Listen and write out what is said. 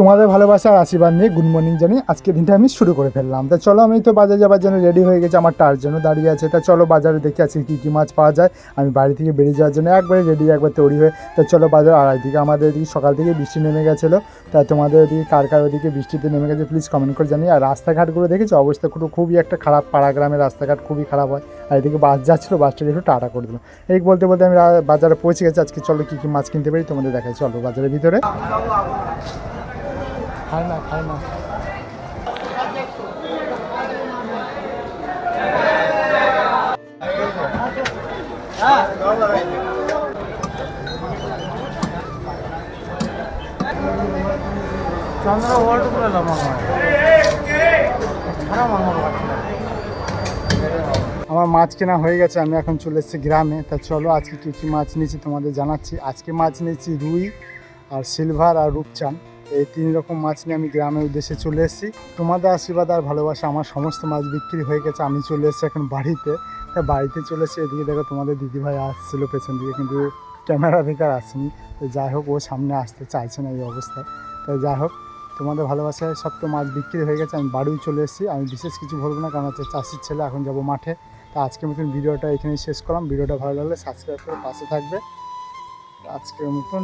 তোমাদের ভালোবাসা আর আশীর্বাদ নিয়ে গুড মর্নিং জানি আজকে দিনটা আমি শুরু করে ফেললাম। তা চলো, আমি তো বাজারে যাওয়ার জন্য রেডি হয়ে গেছি, আমার টার জন্য দাঁড়িয়ে আছে। তা চলো বাজারে দেখি আজকে কী কী মাছ পাওয়া যায়। আমি বাড়ি থেকে বেরিয়ে যাওয়ার জন্য একবারে রেডি, একবার তৈরি হয়ে। তা চলো বাজার। আর এদিকে আমাদের এদিকে সকাল থেকে বৃষ্টি নেমে গেছিলো। তা তোমাদের ওদিকে কার কার ওদিকে বৃষ্টিতে নেমে গেছে প্লিজ কমেন্ট করে জানিয়ে। আর রাস্তাঘাটগুলো দেখেছো অবস্থা খুবই একটা খারাপ, পাড়া গ্রামের রাস্তাঘাট খুবই খারাপ হয়। আর এদিকে বাস যাচ্ছিলো, বাসটাকে একটু টাটা করে দিল। এই বলতে বলতে আমি বাজারে পৌঁছে গেছি। আজকে চলো কী কী মাছ কিনতে পারি তোমাদের দেখাই। চলো বাজারের ভিতরে। খায় না আমার মাছ কেনা হয়ে গেছে, আমি এখন চলে এসেছি গ্রামে। তা চলো আজকে কী কী মাছ নিয়েছি তোমাদের জানাচ্ছি। আজকে মাছ নিয়েছি রুই আর সিলভার আর রূপচাঁদ, এই 3 রকম মাছ নিয়ে আমি গ্রামের উদ্দেশ্যে চলে এসেছি। তোমাদের আশীর্বাদ আর ভালোবাসা আমার সমস্ত মাছ বিক্রি হয়ে গেছে, আমি চলে এসেছি এখন বাড়িতে। তা বাড়িতে চলে এসেছি, এদিকে দেখো তোমাদের দিদিভাই আসছিলো পেছন দিকে, কিন্তু ক্যামেরা দেখে আর আসেনি। তো যাই হোক, ও সামনে আসতে চাইছে না এই অবস্থায়। তাই যাই হোক, তোমাদের ভালোবাসায় সব তো মাছ বিক্রি হয়ে গেছে, আমি বাড়িও চলে এসেছি। আমি বিশেষ কিছু বলবো না, কারণ হচ্ছে চাষির ছেলে, এখন যাবো মাঠে। তা আজকের মতন ভিডিওটা এখানেই শেষ করলাম। ভিডিওটা ভালো লাগলে সাবস্ক্রাইব করে পাশে থাকবে। আজকের মতন